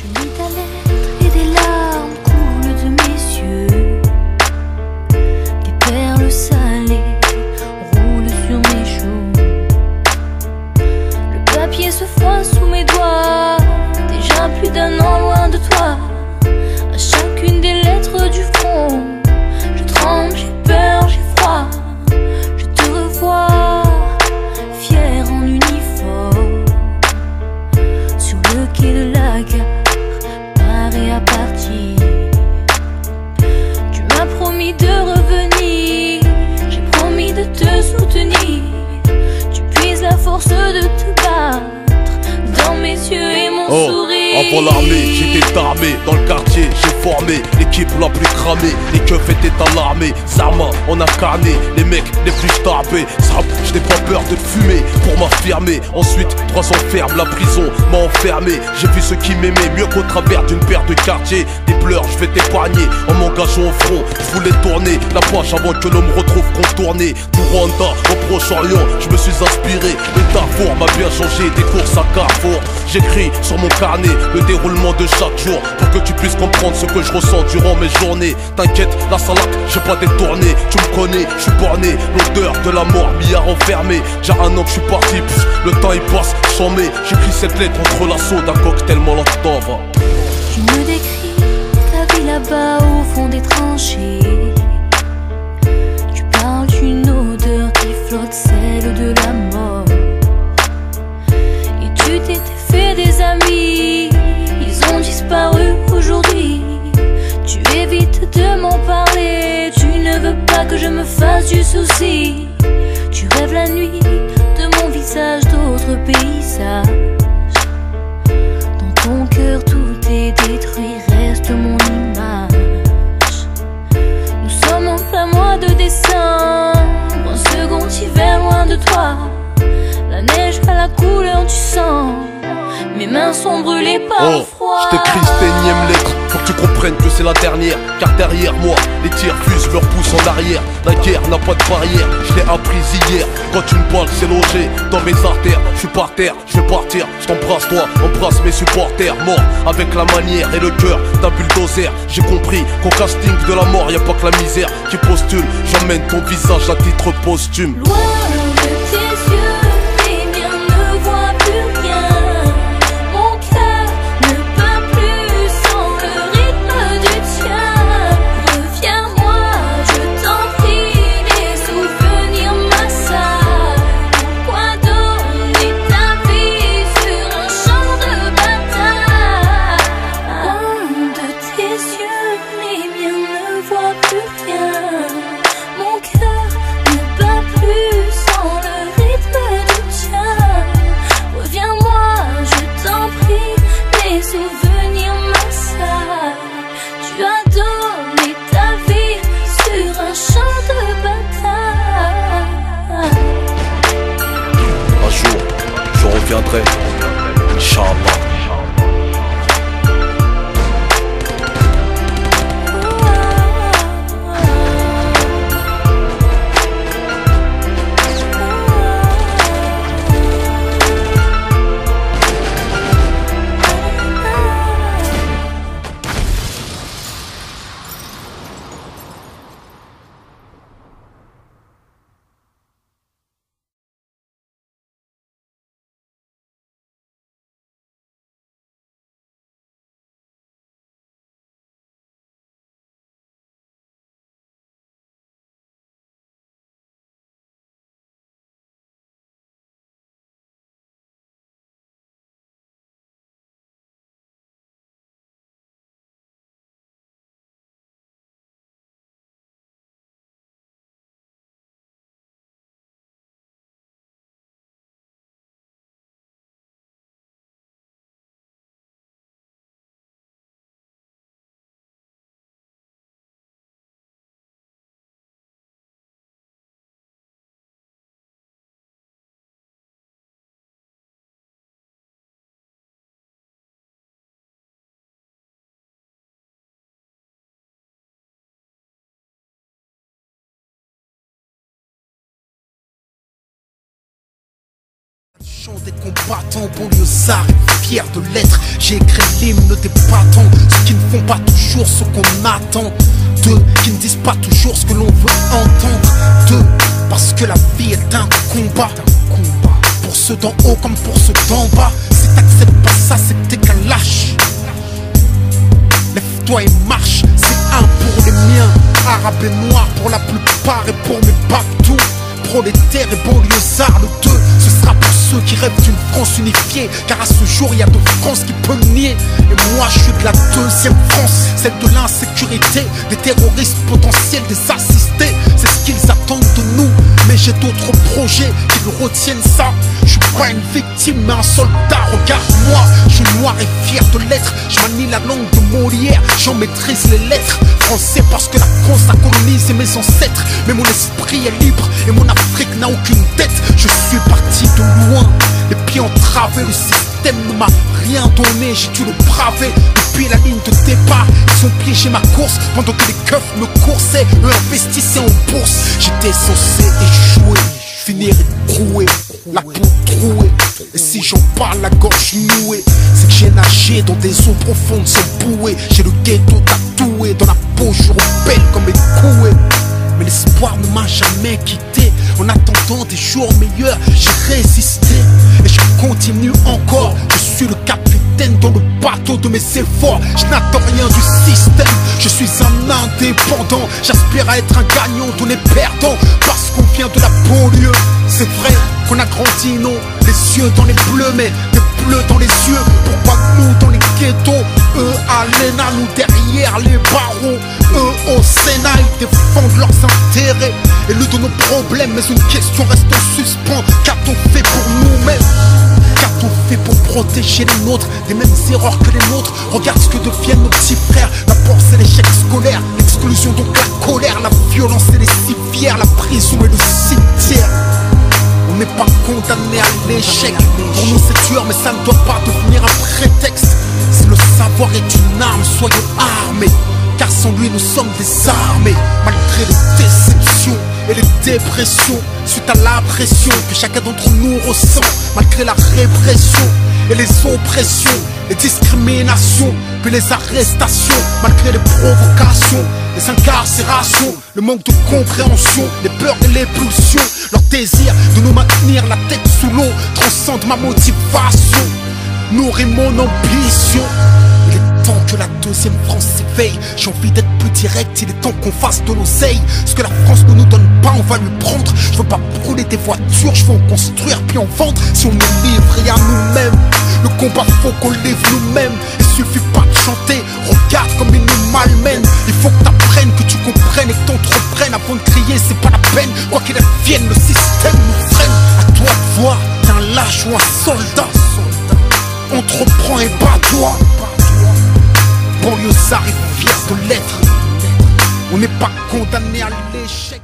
Je lis ta lettre et des larmes coulent de mes yeux. Des perles salées roulent sur mes joues. Le papier se froisse sous mes doigts. Déjà plus d'un an loin de toi. À chacune des lettres du front, je tremble, j'ai peur, j'ai froid. Je te revois, fier en uniforme, sur le quai de la gare, paré à partir. Tu m'as promis de revenir, j'ai promis de te soutenir. Tu puises la force de te battre dans mes yeux et mon sourire. Avant l'armée, j'étais armé, dans le quartier, j'ai formé l'équipe la plus cramée, les keufs étaient alarmés, Zarma, on a carné, les mecs les plus tapés, je n'ai pas peur de te fumer pour m'affirmer. Ensuite, 3 ans ferme, la prison m'a enfermé. J'ai vu ceux qui m'aimaient mieux qu'au travers d'une paire de quartiers. Des pleurs, je vais t'épargner en m'engageant au front. Je voulais tourner la page avant que l'on me retrouve contourné. Du Rwanda au Proche-Orient, je me suis inspiré. Le Darfour m'a bien changé, des courses à Carrefour. J'écris sur mon carnet le déroulement de chaque jour pour que tu puisses comprendre ce que je ressens durant mes journées. T'inquiète, la salade, j'ai pas détourné. Tu me connais, je suis borné. L'odeur de la mort m'y a enfermé. Déjà un an que je suis parti, le temps il passe sans mais. J'écris cette lettre entre l'assaut d'un cocktail Molotov. Tu me décris ta vie là-bas au fond des tranchées. Tu parles d'une odeur qui flotte, celle de la mort. Et tu t'étais fait des amis, ils ont disparu aujourd'hui. Tu évites de m'en parler, tu ne veux pas que je me fasse du souci. Tu rêves la nuit de mon visage, d'autres paysages. Dans ton cœur tout est détruit, reste mon image. Nous sommes en plein mois de décembre, un second hiver loin de toi. La neige a la couleur du sang, mes mains sont brûlées par le froid. Je t'écris cette énième lettre, faut que tu comprennes que c'est la dernière. Car derrière moi, les tirs fusent, leur pouce en arrière. La guerre n'a pas de barrière, je l'ai apprise hier. Quand une balle s'est logée dans mes artères, je suis par terre, je vais partir. Je t'embrasse toi, embrasse mes supporters. Mort avec la manière et le cœur d'un bulldozer. J'ai compris qu'au casting de la mort, y'a pas que la misère qui postule. J'emmène ton visage à titre posthume. Loin de tes yeux, reviendrai, Inch'Allah. Des combattants banlieusards, fiers de l'être. J'ai écrit l'hymne des battants, ceux qui ne font pas toujours ce qu'on attend, d'eux qui ne disent pas toujours ce que l'on veut entendre, d'eux parce que la vie est un combat. Pour ceux d'en haut comme pour ceux d'en bas. Si t'acceptes pas ça, c'est que t'es qu'un lâche. Lève-toi et marche, c'est un pour les miens, arabes et noirs pour la plupart et pour mes babtous, prolétaires et banlieusards, le 2, ce sera pour ceux qui rêvent d'une France unifiée, car à ce jour il y a de France qui peut le nier. Et moi je suis de la deuxième France, celle de l'insécurité, des terroristes potentiels, des assistés. C'est ce qu'ils attendent de nous, mais j'ai d'autres projets qui retiennent ça. Je suis pas une victime mais un soldat, regarde-moi. Je suis noir et fier de l'être, je manie la langue de Molière, j'en maîtrise les lettres. Français parce que la France a colonisé mes ancêtres, mais mon esprit est libre et mon Afrique n'a aucune dette. Je suis parti de loin, les pieds entravés, le système ne m'a rien donné, j'ai dû le braver. Depuis la ligne de départ, ils ont piégé ma course pendant que les keufs me coursaient, eux investissaient en bourse. J'étais censé échouer, finir écroué, la peau trouée. Et si j'en parle la gorge nouée, c'est que j'ai nagé dans des eaux profondes sans bouée. J'ai le ghetto tatoué dans la peau, je rebelle comme écoué. Mais l'espoir ne m'a jamais quitté. En attendant des jours meilleurs, j'ai résisté. Et je continue encore. Je suis le capitaine dans le bateau de mes efforts. Je n'attends rien du système. Je suis un indépendant. J'aspire à être un gagnant, on est perdant. Parce qu'on vient de la banlieue. C'est vrai qu'on a grandi, non, les yeux dans les bleus, mais des bleus dans les yeux. Pourquoi nous dans les ghettos, eux à l'ENA, nous derrière les barreaux, eux au Sénat, ils défendent leurs intérêts et le de nos problèmes. Mais une question reste en suspens, qu'a-t-on fait pour nous-mêmes? Qu'a-t-on fait pour protéger les nôtres des mêmes erreurs que les nôtres? Regarde ce que deviennent nos petits frères. D'abord c'est l'échec scolaire, l'exclusion donc la colère, la violence et les civières, la prison et le cimetière. On n'est pas condamné à l'échec. Pour nous c'est dur mais ça ne doit pas devenir un prétexte. Si le savoir est une arme, soyons armés, car sans lui nous sommes désarmés. Malgré les déceptions et les dépressions, suite à la pression que chacun d'entre nous ressent, malgré la répression et les oppressions, les discriminations, puis les arrestations, malgré les provocations, les incarcérations, le manque de compréhension, les peurs et les pulsions, leur désir de nous maintenir la tête sous l'eau transcende ma motivation, nourrit mon ambition. Il est temps que la deuxième France s'éveille. J'ai envie d'être plus direct, il est temps qu'on fasse de l'oseille. Ce que la France ne nous donne pas, on va lui prendre. Je veux pas brûler des voitures, je veux en construire puis en vendre. Si on est livré à nous-mêmes, le combat faut qu'on livre nous-mêmes. Il suffit pas de chanter, regarde comme ils nous malmènent. Il faut que t'apprennes, que tu comprennes et que t'entreprennes. Avant de crier, c'est pas la peine. Quoi qu'il advienne, le système nous freine. À toi de voir, t'es un lâche ou un soldat. Entreprends et bats-toi. Banlieusard est fier de l'être. On n'est pas condamné à l'échec.